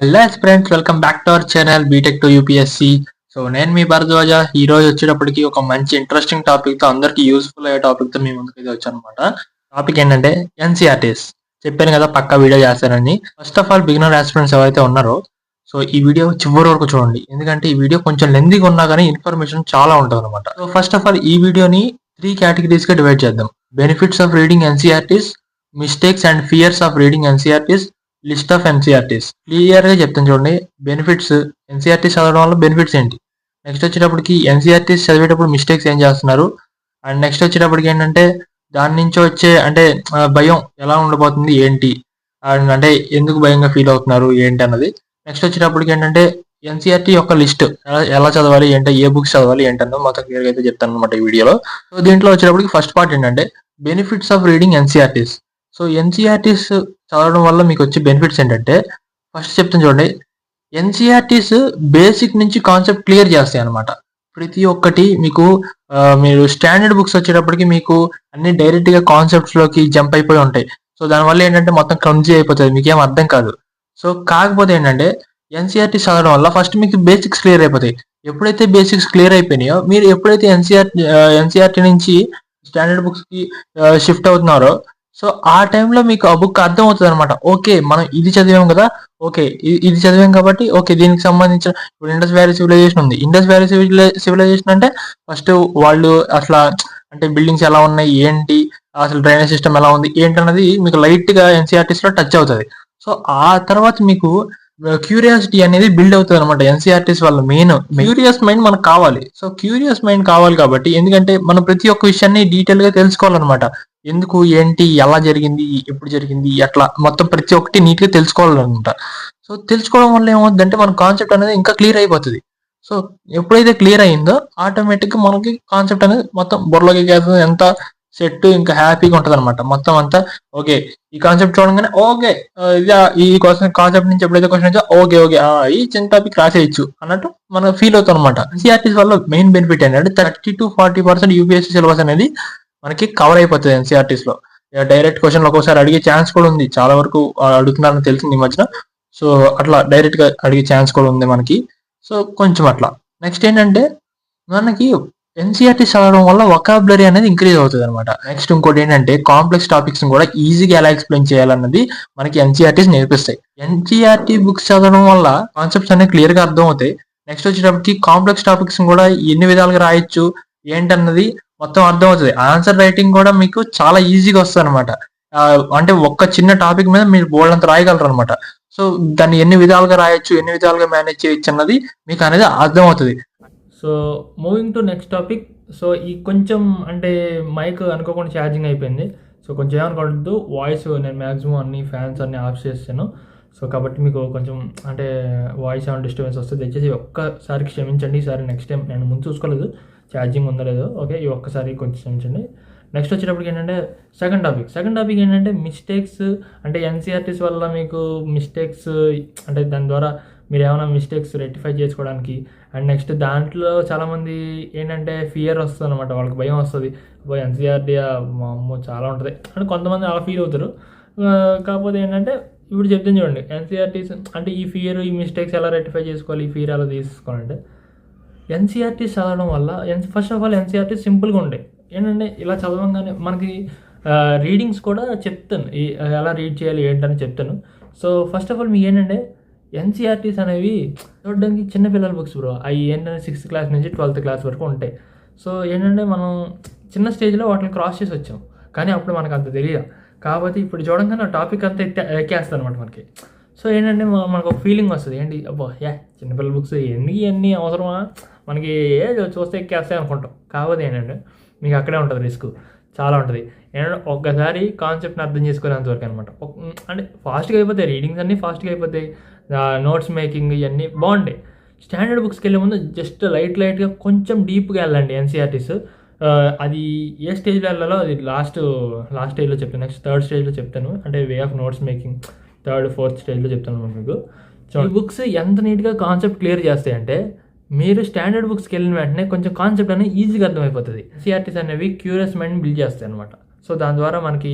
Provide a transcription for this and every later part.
Hello friends, welcome back to our channel BTech to UPSC. So నేను మీ భరద్వాజ. ఈ రోజు వచ్చేటప్పటికి ఒక మంచి ఇంట్రెస్టింగ్ టాపిక్ తో, అందరికి యూస్ఫుల్ అయ్యే టాపిక్ తో మీ ముందుకు అయితే వచ్చాను అనమాట. టాపిక్ ఏంటంటే ఎన్సీఆర్టీస్. చెప్పాను కదా పక్కా వీడియో చేస్తానని. First of all beginner aspirants ఎవరైతే ఉన్నారో, సో ఈ వీడియో చివరి వరకు చూడండి, ఎందుకంటే ఈ వీడియో కొంచెం లెందీగా ఉన్నా కానీ ఇన్ఫర్మేషన్ చాలా ఉంటుంది అనమాట. సో ఫస్ట్ ఆఫ్ ఆల్ ఈ వీడియోని 3 కేటగిరీస్ గా డివైడ్ చేద్దాం. Benefits of reading NCERTs, mistakes and fears of reading NCERTs, list of NCERTs. Clear గా చెప్తాను చూడండి. బెనిఫిట్స్, ఎన్సీఆర్టీస్ చదవడం వల్ల బెనిఫిట్స్ ఏంటి, నెక్స్ట్ వచ్చేటప్పటికి ఎన్సీఆర్టీస్ చదివేటప్పుడు మిస్టేక్స్ ఏం చేస్తున్నారు, అండ్ నెక్స్ట్ వచ్చేటప్పటికి ఏంటంటే దాని నుంచి వచ్చే అంటే భయం ఎలా ఉండబోతుంది ఏంటి, అండ్ అంటే ఎందుకు భయంగా ఫీల్ అవుతున్నారు ఏంటి అన్నది. నెక్స్ట్ వచ్చేటప్పటికి ఏంటంటే ఎన్సీఆర్టీ యొక్క లిస్ట్ ఎలా చదవాలి ఏంటంటే ఏ బుక్స్ చదవాలి ఏంటన్నది మొత్తం క్లియర్ గా అయితే చెప్తాను అనమాట ఈ వీడియోలో. సో దీంట్లో వచ్చేటప్పటికి ఫస్ట్ పార్ట్ ఏంటంటే benefits of reading NCERTs. So NCERTs చదవడం వల్ల మీకు వచ్చే బెనిఫిట్స్ ఏంటంటే, ఫస్ట్ చెప్తాను చూడండి. ఎన్సీఆర్టీస్ బేసిక్ నుంచి కాన్సెప్ట్ క్లియర్ చేస్తాయి అనమాట. ప్రతి ఒక్కటి మీకు మీరు స్టాండర్డ్ బుక్స్ వచ్చేటప్పటికి మీకు అన్ని డైరెక్ట్ గా కాన్సెప్ట్స్ లోకి జంప్ అయిపోయి ఉంటాయి. సో దానివల్ల ఏంటంటే మొత్తం క్లమ్జీ అయిపోతుంది, మీకేం అర్థం కాదు. సో కాకపోతే ఏంటంటే ఎన్సీఆర్టీ చదవడం వల్ల ఫస్ట్ మీకు బేసిక్స్ క్లియర్ అయిపోతాయి. ఎప్పుడైతే బేసిక్స్ క్లియర్ అయిపోయినాయో, మీరు ఎప్పుడైతే ఎన్సీఆర్టీ నుంచి స్టాండర్డ్ బుక్స్ కి షిఫ్ట్ అవుతున్నారో, సో ఆ టైంలో మీకు ఆ బుక్ అర్థం అవుతుంది అనమాట. ఓకే, మనం ఇది చదివాం కదా, ఓకే ఇది చదివాం కాబట్టి ఓకే దీనికి సంబంధించిన ఇప్పుడు ఇండస్ వ్యాలీ సివిలైజేషన్ ఉంది. ఇండస్ వ్యాలీ సివిలైజేషన్ అంటే ఫస్ట్ వాళ్ళు అసలు అంటే బిల్డింగ్స్ ఎలా ఉన్నాయి ఏంటి, అసలు డ్రైనేజ్ సిస్టమ్ ఎలా ఉంది ఏంటి అన్నది మీకు లైట్ గా ఎన్సీఆర్టీస్ లో టచ్ అవుతుంది. సో ఆ తర్వాత మీకు క్యూరియాసిటీ అనేది బిల్డ్ అవుతుంది అనమాట. ఎన్సీఆర్టీస్ వల్ల మెయిన్ క్యూరియస్ మైండ్ మనకు కావాలి. సో క్యూరియస్ మైండ్ కావాలి కాబట్టి, ఎందుకంటే మనం ప్రతి ఒక్క విషయాన్ని డీటెయిల్ గా తెలుసుకోవాలన్నమాట. ఎందుకు ఏంటి ఎలా జరిగింది ఎప్పుడు జరిగింది ఎట్లా మొత్తం ప్రతి ఒక్కటి నీట్ గా తెలుసుకోవాలన్నమాట. సో తెలుసుకోవడం వల్ల ఏమవుతుందంటే మన కాన్సెప్ట్ అనేది ఇంకా క్లియర్ అయిపోతుంది. సో ఎప్పుడైతే క్లియర్ అయిందో ఆటోమేటిక్ గా మనకి కాన్సెప్ట్ అనేది మొత్తం బుర్రలోకి ఎంత సెట్ ఇంకా హ్యాపీగా ఉంటది అనమాట. మొత్తం అంతా ఓకే, ఈ కాన్సెప్ట్ చూడగానే ఓకే ఇది ఈ కాన్సెప్ట్ నుంచి ఎప్పుడైతే క్వశ్చన్ వచ్చా ఓకే ఓకే ఈ చిన్న టాపిక్ రాసేయచ్చు అన్నట్టు మనం ఫీల్ అవుతాం అనమాట. ఎన్సీఆర్టీస్ వల్ల మెయిన్ బెనిఫిట్ ఏంటంటే 30-40% యూపీఎస్సీ సిలబస్ అనేది మనకి కవర్ అయిపోతుంది ఎన్సీఆర్టీస్ లో. డైరెక్ట్ క్వశ్చన్ ఒక్కోసారి అడిగే ఛాన్స్ కూడా ఉంది, చాలా వరకు అడుగుతున్నారని తెలిసింది ఈ మధ్యన. సో అట్లా డైరెక్ట్ గా అడిగే ఛాన్స్ కూడా ఉంది మనకి. సో కొంచెం అట్లా. నెక్స్ట్ ఏంటంటే మనకి ఎన్సీఆర్టీ చదవడం వల్ల వొకాబులరీ అనేది ఇంక్రీజ్ అవుతుంది అనమాట. నెక్స్ట్ ఇంకోటి ఏంటంటే కాంప్లెక్స్ టాపిక్స్ కూడా ఈజీగా ఎలా ఎక్స్ప్లెయిన్ చేయాలన్నది మనకి ఎన్సీఆర్టీస్ నేర్పిస్తాయి. ఎన్సీఆర్టీ బుక్స్ చదవడం వల్ల కాన్సెప్ట్స్ అనేవి క్లియర్ గా అర్థం అవుతాయి. నెక్స్ట్ వచ్చేటప్పటికి కాంప్లెక్స్ టాపిక్స్ కూడా ఎన్ని విధాలుగా రాయొచ్చు ఏంటన్నది మొత్తం అర్థం అవుతుంది. ఆన్సర్ రైటింగ్ కూడా మీకు చాలా ఈజీగా వస్తుంది అనమాట. అంటే ఒక్క చిన్న టాపిక్ మీద మీరు బోల్డ్ అంత రాయగలరు అనమాట. సో దాన్ని ఎన్ని విధాలుగా రాయొచ్చు, ఎన్ని విధాలుగా మేనేజ్ చేయొచ్చు అన్నది మీకు అనేది అర్థం అవుతుంది. So moving to next topic. So ఈ కొంచెం అంటే మైక్ అనుకోకుండా ఛార్జింగ్ అయిపోయింది. సో కొంచెం ఏమనుకోవద్దు, వాయిస్ నేను మ్యాక్సిమం అన్ని ఫ్యాన్స్ అన్ని ఆఫ్ చేస్తాను. సో కాబట్టి మీకు కొంచెం అంటే వాయిస్ ఏమైనా డిస్టర్బెన్స్ వస్తుంది, దయచేసి ఒక్కసారి క్షమించండి. ఈసారి నెక్స్ట్ టైం నేను ముందు చూసుకోలేదు ఛార్జింగ్ ఉందో లేదో. ఓకే, ఈ ఒక్కసారి కొంచెం క్షమించండి. నెక్స్ట్ వచ్చేటప్పటికి ఏంటంటే సెకండ్ టాపిక్ ఏంటంటే మిస్టేక్స్. అంటే ఎన్సీఆర్టీస్ వల్ల మీకు మిస్టేక్స్ అంటే దాని ద్వారా మీరు ఏమైనా మిస్టేక్స్ రెక్టిఫై చేసుకోవడానికి. అండ్ నెక్స్ట్ దాంట్లో చాలామంది ఏంటంటే ఫియర్ వస్తుంది అనమాట, వాళ్ళకి భయం వస్తుంది. ఎన్సీఆర్టీ మా అమ్మ చాలా ఉంటుంది అంటే కొంతమంది అలా ఫీల్ అవుతారు. కాకపోతే ఏంటంటే ఇప్పుడు చెప్తాను చూడండి, ఎన్సీఆర్టీస్ అంటే ఈ ఫియర్ ఈ మిస్టేక్స్ ఎలా రెక్టిఫై చేసుకోవాలి, ఈ ఫియర్ ఎలా తీసుకోవాలంటే ఎన్సీఆర్టీస్ చదవడం వల్ల ఫస్ట్ ఆఫ్ ఆల్ ఎన్సీఆర్టీస్ సింపుల్గా ఉంటాయి. ఏంటంటే ఇలా చదవంగానే మనకి రీడింగ్స్ కూడా చెప్తాను, ఎలా రీడ్ చేయాలి ఏంటని చెప్తాను. సో ఫస్ట్ ఆఫ్ ఆల్ మీకు ఏంటంటే ఎన్సీఆర్టీస్ అనేవి చూడడానికి చిన్నపిల్లల బుక్స్ బ్రో. అవి ఏంటంటే 6th క్లాస్ నుంచి 12th క్లాస్ వరకు ఉంటాయి. సో ఏంటంటే మనం చిన్న స్టేజ్లో వాటిని క్రాస్ చేసి వచ్చాం, కానీ అప్పుడు మనకు అంత తెలియదు. కాబట్టి ఇప్పుడు చూడంగానే ఆ టాపిక్ అంతా ఎక్కేస్తుంది అనమాట మనకి. సో ఏంటంటే మనకు ఒక ఫీలింగ్ వస్తుంది, ఏంటి అబ్బో చిన్నపిల్లల బుక్స్ ఎన్ని అవసరమా మనకి, చూస్తే ఎక్కేస్తాయి అనుకుంటాం. కాకపోతే ఏంటంటే మీకు అక్కడే ఉంటుంది రిస్క్, చాలా ఉంటుంది. ఏంటంటే ఒక్కసారి కాన్సెప్ట్ని అర్థం చేసుకునేంతవరకు అనమాట. అంటే ఫాస్ట్గా అయిపోతాయి, రీడింగ్స్ అన్నీ ఫాస్ట్గా అయిపోతాయి, నోట్స్ మేకింగ్ ఇవన్నీ బాగుంటాయి. స్టాండర్డ్ బుక్స్కి వెళ్ళే ముందు జస్ట్ లైట్గా కొంచెం డీప్గా వెళ్ళండి ఎన్సీఆర్టీస్. అది ఏ స్టేజ్లో వెళ్ళాలో అది లాస్ట్ స్టేజ్లో చెప్తాను. నెక్స్ట్ 3rd స్టేజ్లో చెప్తాను, అంటే way of notes making 3rd 4th స్టేజ్లో చెప్తాను మీకు. సో ఈ బుక్స్ ఎంత నీట్గా కాన్సెప్ట్ క్లియర్ చేస్తాయంటే మీరు స్టాండర్డ్ బుక్స్కి వెళ్ళిన వెంటనే కొంచెం కాన్సెప్ట్ అనేది ఈజీగా అర్థమైపోతుంది. ఎన్సీఆర్టీస్ అనేవి క్యూరియస్ మైండ్ బిల్డ్ చేస్తాయి అనమాట. సో దాని ద్వారా మనకి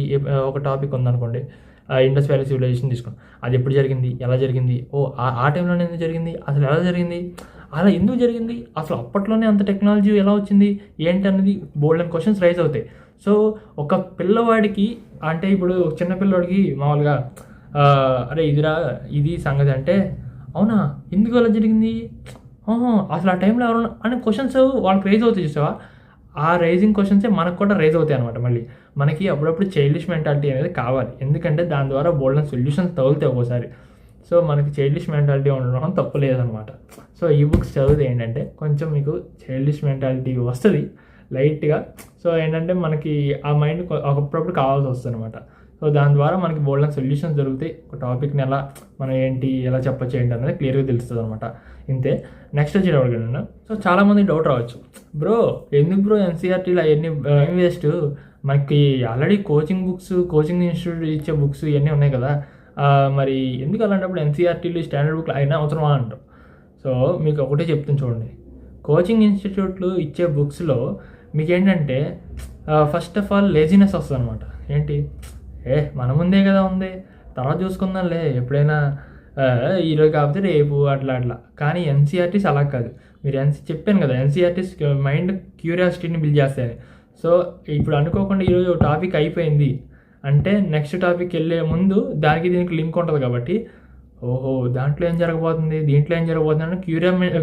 ఒక టాపిక్ ఉందనుకోండి, ఇండస్ వ్యాలీ సివిలైజేషన్ తీసుకున్నాం. అది ఎప్పుడు జరిగింది, ఎలా జరిగింది, ఆ టైంలోనే ఎందుకు జరిగింది, అసలు ఎలా జరిగింది, అలా ఎందుకు జరిగింది, అసలు అప్పట్లోనే అంత టెక్నాలజీ ఎలా వచ్చింది ఏంటి అనేది బోల్డ్ అండ్ క్వశ్చన్స్ రైజ్ అవుతాయి. సో ఒక పిల్లవాడికి అంటే ఇప్పుడు చిన్న పిల్లవాడికి మామూలుగా అరే ఇది సంగతి అంటే అవునా ఎందుకు అలా జరిగింది, అసలు ఆ టైంలో ఎవరు అనే క్వశ్చన్స్ వాళ్ళకి రైజ్ అవుతాయి చూసావా. ఆ రైజింగ్ క్వశ్చన్సే మనకు కూడా రైజ్ అవుతాయి అనమాట. మళ్ళీ మనకి అప్పుడప్పుడు చైల్డిష్ మెంటాలిటీ అనేది కావాలి, ఎందుకంటే దాని ద్వారా బోల్డ్ అండ్ సొల్యూషన్స్ తగులుతాయి ఒక్కోసారి. సో మనకి చైల్డిష్ మెంటాలిటీ ఉండడం తప్పు లేదనమాట. సో ఈ బుక్స్ చదివితే ఏంటంటే కొంచెం మీకు చైల్డిష్ మెంటాలిటీ వస్తుంది లైట్గా. సో ఏంటంటే మనకి ఆ మైండ్ అప్పుడప్పుడు కావాల్సి వస్తుంది అనమాట. సో దాని ద్వారా మనకి బోల్డ్ అండ్ సొల్యూషన్స్ దొరుకుతాయి. ఒక టాపిక్ని మనం ఎలా చెప్పచ్చు ఏంటి అనేది క్లియర్గా తెలుస్తుంది అనమాట. ఇంతే. నెక్స్ట్ వచ్చేటప్పుడు సో చాలామంది డౌట్ రావచ్చు, బ్రో ఎందుకు బ్రో ఎన్సీఆర్టీలో అవన్నీ వేస్ట్, మనకి ఆల్రెడీ కోచింగ్ ఇన్స్టిట్యూట్ ఇచ్చే బుక్స్ ఇవన్నీ ఉన్నాయి కదా, మరి ఎందుకు అలాంటప్పుడు ఎన్సీఆర్టీలు స్టాండర్డ్ బుక్లు అయినా అవసరమా అంటాం. సో మీకు ఒకటే చెప్తాను చూడండి, కోచింగ్ ఇన్స్టిట్యూట్లు ఇచ్చే బుక్స్లో మీకు ఏంటంటే ఫస్ట్ ఆఫ్ ఆల్ లేజినెస్ వస్తుంది అనమాట. ఏంటి మన ముందే కదా ఉంది, తర్వాత చూసుకుందాంలే ఎప్పుడైనా, ఈరోజు కాకపోతే రేపు అట్లా. కానీ ఎన్సీఆర్టీస్ అలా కాదు. మీరు చెప్పాను కదా, ఎన్సీఆర్టీస్ మైండ్ క్యూరియాసిటీని బిల్డ్ చేస్తాయని. సో ఇప్పుడు అనుకోకుండా ఈరోజు టాపిక్ అయిపోయింది అంటే నెక్స్ట్ టాపిక్ వెళ్ళే ముందు దీనికి లింక్ ఉంటుంది కాబట్టి దాంట్లో ఏం జరగబోతుంది, దీంట్లో ఏం జరగబోతుంది అని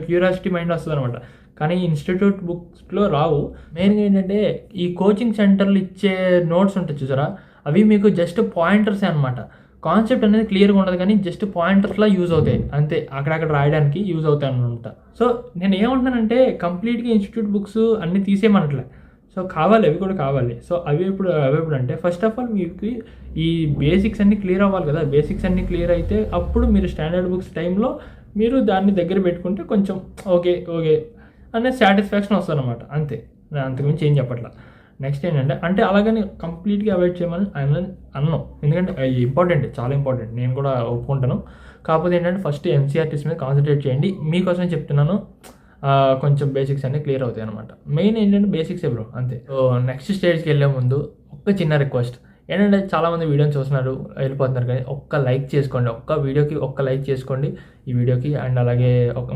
క్యూరియాసిటీ మైండ్ వస్తుంది అనమాట. కానీ ఇన్స్టిట్యూట్ బుక్స్లో రావు. మెయిన్గా ఏంటంటే ఈ కోచింగ్ సెంటర్లు ఇచ్చే నోట్స్ ఉంటాయి చూసారా, అవి మీకు జస్ట్ పాయింటర్సే అనమాట. కాన్సెప్ట్ అనేది క్లియర్గా ఉండదు కానీ జస్ట్ పాయింటర్స్లా యూజ్ అవుతాయి అంతే, అక్కడక్కడ రాయడానికి యూజ్ అవుతాయి అనమాట. సో నేను ఏమంటున్నానంటే కంప్లీట్గా ఇన్స్టిట్యూట్ బుక్స్ అన్నీ తీసేయమనట్లే. సో కావాలి, అవి కూడా కావాలి. సో అవి ఎప్పుడు అంటే ఫస్ట్ ఆఫ్ ఆల్ మీకు ఈ బేసిక్స్ అన్నీ క్లియర్ అవ్వాలి కదా. బేసిక్స్ అన్నీ క్లియర్ అయితే అప్పుడు మీరు స్టాండర్డ్ బుక్స్ టైంలో మీరు దాన్ని దగ్గర పెట్టుకుంటే కొంచెం ఓకే అనే సాటిస్ఫాక్షన్ వస్తుంది అనమాట. అంతే, నేను అంతకుమించి ఏం చెప్పట్లా. నెక్స్ట్ ఏంటంటే అంటే అలాగని కంప్లీట్గా అవాయిడ్ చేయమని అన్నాం, ఎందుకంటే ఇంపార్టెంట్, చాలా ఇంపార్టెంట్, నేను కూడా ఒప్పుకుంటాను. కాకపోతే ఏంటంటే ఫస్ట్ ఎన్సీఆర్టీస్ మీద కాన్సన్ట్రేట్ చేయండి. మీకోసమే చెప్తున్నాను, కొంచెం బేసిక్స్ అన్నీ క్లియర్ అవుతాయి అనమాట. మెయిన్ ఏంటంటే బేసిక్స్ బ్రో, అంతే. సో నెక్స్ట్ స్టేజ్కి వెళ్ళే ముందు ఒక చిన్న రిక్వెస్ట్ ఏంటంటే, చాలామంది వీడియోని చూస్తున్నారు వెళ్ళిపోతున్నారు కానీ ఒక్క లైక్ చేసుకోండి, ఒక్క వీడియోకి ఒక్క లైక్ చేసుకోండి ఈ వీడియోకి. అండ్ అలాగే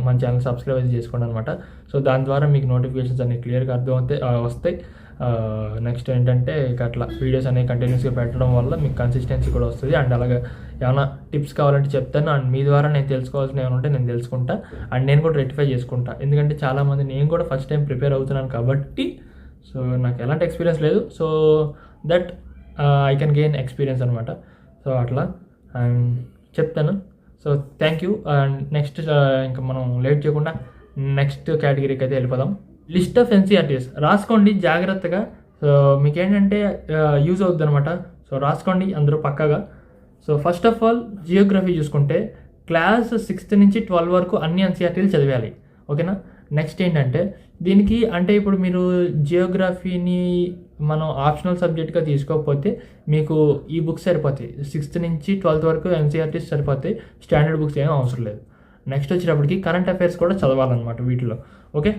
మన ఛానల్ సబ్స్క్రైబ్ అయితే చేసుకోండి అనమాట. సో దాని ద్వారా మీకు నోటిఫికేషన్స్ అన్ని క్లియర్గా అర్థమవుతాయి, వస్తాయి. నెక్స్ట్ ఏంటంటే ఇక అట్లా వీడియోస్ అనేవి కంటిన్యూస్గా పెట్టడం వల్ల మీకు కన్సిస్టెన్సీ కూడా వస్తుంది. అండ్ అలాగే ఏమైనా టిప్స్ కావాలంటే చెప్తాను. అండ్ మీ ద్వారా నేను తెలుసుకోవాల్సిన ఏమైనా ఉంటే నేను తెలుసుకుంటా. అండ్ నేను కూడా రెక్టిఫై చేసుకుంటా, ఎందుకంటే చాలామంది నేను కూడా ఫస్ట్ టైం ప్రిపేర్ అవుతున్నాను కాబట్టి సో నాకు ఎలాంటి ఎక్స్పీరియన్స్ లేదు. So that I can gain experience అనమాట. సో అట్లా అండ్ చెప్తాను. So thank you. And next ఇంకా మనం లేట్ చేయకుండా నెక్స్ట్ కేటగిరీకి అయితే వెళ్ళిపోదాం. లిస్ట్ ఆఫ్ ఎన్సీఆర్టీస్ రాసుకోండి జాగ్రత్తగా. సో మీకు ఏంటంటే యూజ్ అవుతుంది అనమాట. సో రాసుకోండి అందరూ పక్కాగా. So first of all Geography చూసుకుంటే క్లాస్ 6th నుంచి 12 వరకు అన్ని ఎన్సీఆర్టీలు చదివాలి, ఓకేనా. నెక్స్ట్ ఏంటంటే దీనికి అంటే ఇప్పుడు మీరు జియోగ్రఫీని మనం ఆప్షనల్ సబ్జెక్ట్గా తీసుకోకపోతే మీకు ఈ బుక్స్ సరిపోతాయి. 6th నుంచి 12th వరకు ఎన్సీఆర్టీస్ సరిపోతాయి, స్టాండర్డ్ బుక్స్ ఏమీ అవసరం లేదు. నెక్స్ట్ వచ్చేటప్పటికి కరెంట్ అఫైర్స్ కూడా చదవాలన్నమాట వీటిలో, ఓకే.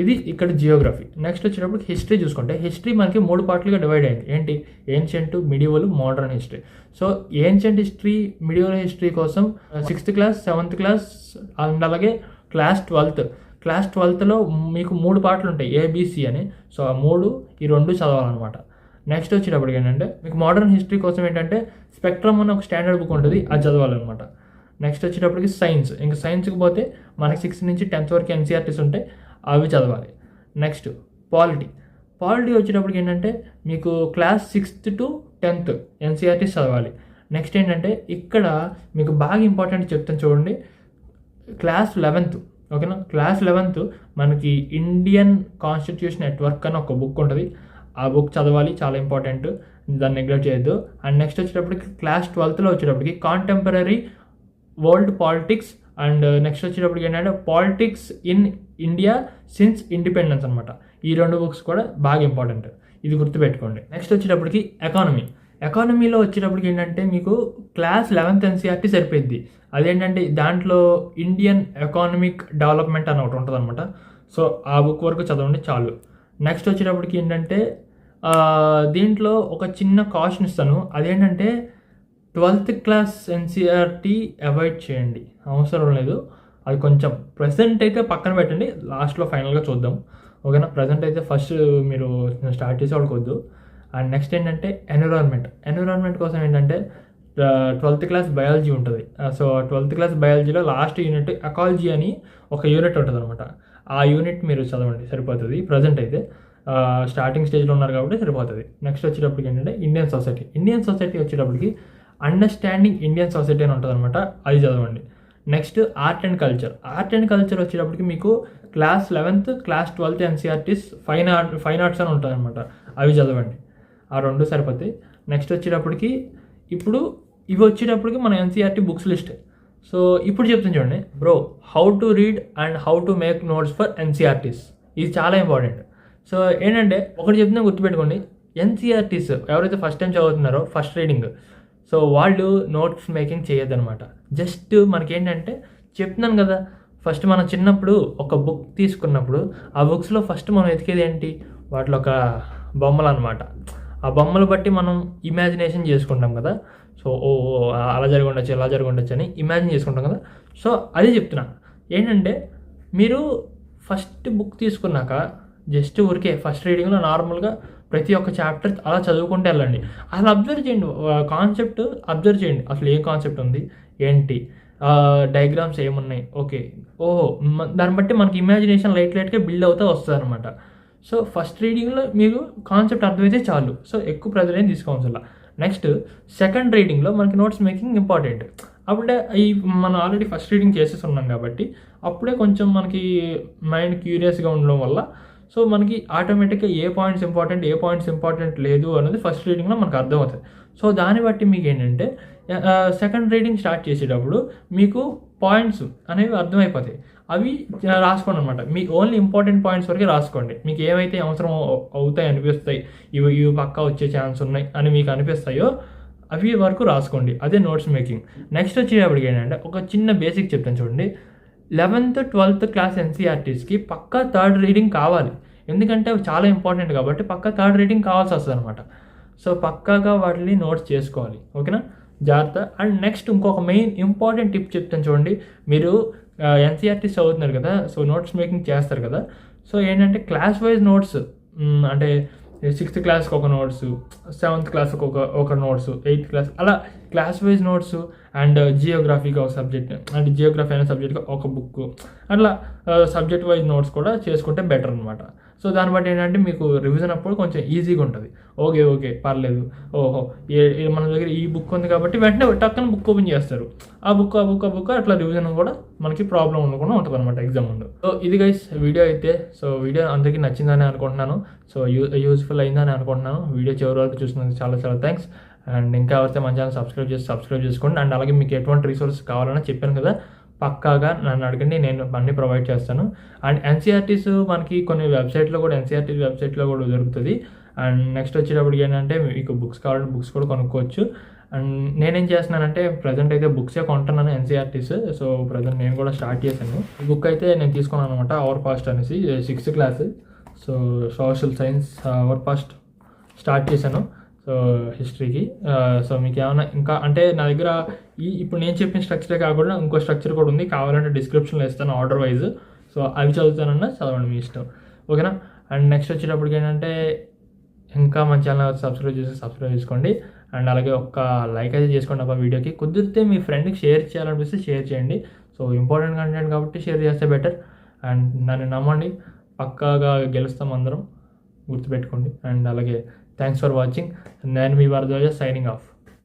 ఇది ఇక్కడ జియోగ్రఫీ. నెక్స్ట్ వచ్చేటప్పుడు హిస్టరీ చూసుకుంటే హిస్టరీ మనకి 3 పార్ట్లుగా డివైడ్ అయింది. ఏంటి? Ancient, medieval, modern history. So ancient history, medieval history కోసం 6th class, 7th class and అలాగే క్లాస్ 12లో మీకు 3 పార్ట్లు ఉంటాయి, ఏబిసి అని. సో ఆ 3 ఈ 2 చదవాలన్నమాట. నెక్స్ట్ వచ్చేటప్పటికి ఏంటంటే మీకు మోడర్న్ హిస్టరీ కోసం ఏంటంటే స్పెక్ట్రమ్ అని ఒక స్టాండర్డ్ బుక్ ఉంటుంది, అది చదవాలన్నమాట. నెక్స్ట్ వచ్చేటప్పటికి సైన్స్. ఇంకా సైన్స్కి పోతే మనకి 6th నుంచి 10th వరకు ఎన్సీఆర్టీస్ ఉంటాయి, అవి చదవాలి. నెక్స్ట్ పాలిటీ వచ్చేటప్పటికి ఏంటంటే మీకు class 6th to 10th NCERTs చదవాలి. నెక్స్ట్ ఏంటంటే ఇక్కడ మీకు బాగా ఇంపార్టెంట్ చెప్తాను చూడండి, క్లాస్ 11th, ఓకేనా. క్లాస్ 11th మనకి ఇండియన్ కాన్స్టిట్యూషన్ ఎట్ వర్క్ అని ఒక బుక్ ఉంటుంది, ఆ బుక్ చదవాలి, చాలా ఇంపార్టెంట్, దాన్ని నెగ్లెక్ట్ చేయొద్దు. అండ్ నెక్స్ట్ వచ్చేటప్పటికి క్లాస్ 12లో వచ్చేటప్పటికి contemporary world politics and next వచ్చేటప్పటికి ఏంటంటే politics in India since independence అనమాట. ఈ 2 బుక్స్ కూడా బాగా ఇంపార్టెంట్, ఇది గుర్తుపెట్టుకోండి. నెక్స్ట్ వచ్చేటప్పటికి ఎకానమీలో వచ్చేటప్పటికి ఏంటంటే మీకు క్లాస్ 11th ఎన్సీఆర్టీ సరిపోద్ది. అదేంటంటే దాంట్లో ఇండియన్ ఎకానమిక్ డెవలప్మెంట్ అని ఒకటి ఉంటుంది అనమాట. సో ఆ బుక్ వరకు చదవండి చాలు. నెక్స్ట్ వచ్చేటప్పటికి ఏంటంటే దీంట్లో ఒక చిన్న కాషన్ ఇస్తాను, అదేంటంటే 12th క్లాస్ ఎన్సీఆర్టీ అవాయిడ్ చేయండి, అవసరం లేదు. అది కొంచెం ప్రెజెంట్ అయితే పక్కన పెట్టండి, లాస్ట్లో ఫైనల్గా చూద్దాం. ఓకేనా? ప్రజెంట్ అయితే ఫస్ట్ మీరు స్టార్ట్ చేసేవాళ్ళకొద్దు. అండ్ నెక్స్ట్ ఏంటంటే ఎన్విరాన్మెంట్ కోసం ఏంటంటే 12th క్లాస్ బయాలజీ ఉంటుంది. సో 12th క్లాస్ బయాలజీలో లాస్ట్ యూనిట్ ఎకాలజీ అని ఒక యూనిట్ ఉంటుంది అనమాట. ఆ యూనిట్ మీరు చదవండి, సరిపోతుంది. ప్రజెంట్ అయితే స్టార్టింగ్ స్టేజ్లో ఉన్నారు కాబట్టి సరిపోతుంది. నెక్స్ట్ వచ్చేటప్పటికి ఏంటంటే ఇండియన్ సొసైటీ వచ్చేటప్పటికి అండర్స్టాండింగ్ ఇండియన్ సొసైటీ అని ఉంటుంది అనమాట, అది చదవండి. నెక్స్ట్ ఆర్ట్ అండ్ కల్చర్ వచ్చేటప్పటికి మీకు class 11th class 12th NCERTs fine arts అని ఉంటుంది అనమాట, అవి చదవండి. ఆ రెండు సరిపోతాయి. నెక్స్ట్ వచ్చేటప్పటికి ఇప్పుడు ఇవి వచ్చేటప్పటికి మన ఎన్సీఆర్టీ బుక్స్ లిస్ట్. సో ఇప్పుడు చెప్తాను చూడండి bro, how to read and how to make notes for NCERTs. ఇది చాలా ఇంపార్టెంట్. సో ఏంటంటే ఒకటి చెప్తున్నా గుర్తుపెట్టుకోండి, ఎన్సీఆర్టీస్ ఎవరైతే ఫస్ట్ టైం చదువుతున్నారో ఫస్ట్ రీడింగ్, సో వాళ్ళు నోట్స్ మేకింగ్ చేయొద్దనమాట. జస్ట్ మనకేంటంటే చెప్తున్నాను కదా, ఫస్ట్ మనం చిన్నప్పుడు ఒక బుక్ తీసుకున్నప్పుడు ఆ బుక్స్లో ఫస్ట్ మనం వెతికేది ఏంటి, వాటిలో ఒక బొమ్మలు అనమాట. ఆ బొమ్మలు బట్టి మనం ఇమాజినేషన్ చేసుకుంటాం కదా. సో అలా జరిగి ఉండొచ్చు, ఇలా జరిగి ఉండొచ్చు అని ఇమాజిన్ చేసుకుంటాం కదా. సో అదే చెప్తున్నా ఏంటంటే, మీరు ఫస్ట్ బుక్ తీసుకున్నాక జస్ట్ ఊరికే ఫస్ట్ రీడింగ్లో నార్మల్గా ప్రతి ఒక్క చాప్టర్ అలా చదువుకుంటూ వెళ్ళండి. అసలు అబ్జర్వ్ చేయండి, కాన్సెప్ట్ అబ్జర్వ్ చేయండి, అసలు ఏ కాన్సెప్ట్ ఉంది ఏంటి, డయాగ్రామ్స్ ఏమున్నాయి, ఓకే ఓహో, దాన్ని బట్టి మనకి ఇమాజినేషన్ లైట్గా బిల్డ్ అవుతూ వస్తుంది అనమాట. సో ఫస్ట్ రీడింగ్లో మీకు కాన్సెప్ట్ అర్థమైతే చాలు, సో ఎక్కువ ప్రెజర్ ఏం తీసుకోవాల్సిన. నెక్స్ట్ సెకండ్ రీడింగ్లో మనకి నోట్స్ మేకింగ్ ఇంపార్టెంట్. అప్పుడే మనం ఆల్రెడీ ఫస్ట్ రీడింగ్ చేసేసి ఉన్నాం కాబట్టి అప్పుడే కొంచెం మనకి మైండ్ క్యూరియస్గా ఉండడం వల్ల సో మనకి ఆటోమేటిక్గా ఏ పాయింట్స్ ఇంపార్టెంట్ లేదు అనేది ఫస్ట్ రీడింగ్లో మనకు అర్థమవుతుంది. సో దాన్ని బట్టి మీకు ఏంటంటే సెకండ్ రీడింగ్ స్టార్ట్ చేసేటప్పుడు మీకు పాయింట్స్ అనేవి అర్థమైపోతాయి, అవి రాసుకోండి అనమాట. మీ ఓన్లీ ఇంపార్టెంట్ పాయింట్స్ వరకే రాసుకోండి. మీకు ఏవైతే అవసరం అవుతాయి అనిపిస్తాయి, ఇవి పక్కా వచ్చే ఛాన్స్ ఉన్నాయి అని మీకు అనిపిస్తాయో అవి వరకు రాసుకోండి, అదే నోట్స్ మేకింగ్. నెక్స్ట్ వచ్చేటప్పటికి ఏంటంటే ఒక చిన్న బేసిక్ చెప్తాను చూడండి. 11th 12th క్లాస్ ఎన్సీఆర్టీస్కి పక్కా థర్డ్ రీడింగ్ కావాలి, ఎందుకంటే అవి చాలా ఇంపార్టెంట్ కాబట్టి పక్కా థర్డ్ రీడింగ్ కావాల్సి వస్తుంది అనమాట. సో పక్కాగా వాటిని నోట్స్ చేసుకోవాలి, ఓకేనా? జాగ్రత్త. అండ్ నెక్స్ట్ ఇంకొక మెయిన్ ఇంపార్టెంట్ టిప్ చెప్తాను చూడండి. మీరు ఎన్సీఆర్టీస్ చదువుతున్నారు కదా, సో నోట్స్ మేకింగ్ చేస్తారు కదా. సో ఏంటంటే క్లాస్ వైజ్ నోట్స్, అంటే 6th క్లాస్కి ఒక నోట్స్, 7th క్లాస్కి ఒక నోట్స్, 8th క్లాస్ అలా క్లాస్ వైజ్ నోట్స్. అండ్ జియోగ్రఫీకి ఒక సబ్జెక్ట్, అంటే జియోగ్రఫీ అనే సబ్జెక్ట్కి ఒక బుక్, అట్లా సబ్జెక్ట్ వైజ్ నోట్స్ కూడా చేసుకుంటే బెటర్ అనమాట. సో దాన్ని బట్టి ఏంటంటే మీకు రివిజన్ అప్పుడు కొంచెం ఈజీగా ఉంటుంది. ఓకే పర్లేదు, ఓహో మన దగ్గర ఈ బుక్ ఉంది కాబట్టి వెంటనే టక్కన బుక్ ఓపెన్ చేస్తారు, ఆ బుక్ అట్లా రివిజన్ కూడా మనకి ప్రాబ్లం ఉండకుండా ఉంటుంది అనమాట ఎగ్జామ్ ముందు. సో ఇది గైస్ వీడియో అయితే. సో వీడియో అందరికీ నచ్చిందని అనుకుంటున్నాను, సో యూజ్ఫుల్ అయిందని అనుకుంటున్నాను. వీడియో చివరి వరకు చూసినందుకు చాలా థ్యాంక్స్. అండ్ ఇంకా వస్తే మన ఛానల్ సబ్స్క్రైబ్ చేసుకోండి. అండ్ అలాగే మీకు ఎటువంటి రిసోర్సెస్ కావాలని చెప్పాను కదా, పక్కాగా నన్ను అడగండి, నేను అన్నీ ప్రొవైడ్ చేస్తాను. అండ్ ఎన్సీఆర్టీస్ మనకి కొన్ని వెబ్సైట్లో కూడా ఎన్సీఆర్టీ వెబ్సైట్లో కూడా దొరుకుతుంది. అండ్ నెక్స్ట్ వచ్చేటప్పటికి ఏంటంటే మీకు బుక్స్ కావాలంటే బుక్స్ కూడా కొనుక్కోవచ్చు. అండ్ నేనేం చేస్తున్నానంటే ప్రజెంట్ అయితే బుక్సే కొంటున్నాను ఎన్సీఆర్టీస్. సో ప్రజెంట్ నేను కూడా స్టార్ట్ చేశాను. ఈ బుక్ అయితే నేను తీసుకున్నాను అనమాట, అవర్ పాస్ట్ అనేసి 6th class. So social science our past start చేశాను, సో హిస్టరీకి. సో మీకు ఏమైనా ఇంకా అంటే నా దగ్గర ఇప్పుడు నేను చెప్పిన స్ట్రక్చరే కాకుండా ఇంకో స్ట్రక్చర్ కూడా ఉంది, కావాలంటే డిస్క్రిప్షన్లో ఇస్తాను ఆర్డర్ వైజ్. సో అవి చదువుతానన్నా చదవండి, మీ ఇష్టం, ఓకేనా? అండ్ నెక్స్ట్ వచ్చేటప్పటికి ఏంటంటే ఇంకా మన ఛానల్ సబ్స్క్రైబ్ చేసుకోండి. అండ్ అలాగే ఒక లైక్ అయితే చేసుకోండి ఆ వీడియోకి. కుదిరితే మీ ఫ్రెండ్కి షేర్ చేయాలనిపిస్తే షేర్ చేయండి. సో ఇంపార్టెంట్ కంటెంట్ కాబట్టి షేర్ చేస్తే బెటర్. అండ్ నన్ను నమ్మండి, పక్కాగా గెలుస్తాం అందరం, గుర్తుపెట్టుకోండి. అండ్ అలాగే థ్యాంక్స్ ఫర్ వాచింగ్. నేను మీ వరదరాజ సైనింగ్ ఆఫ్.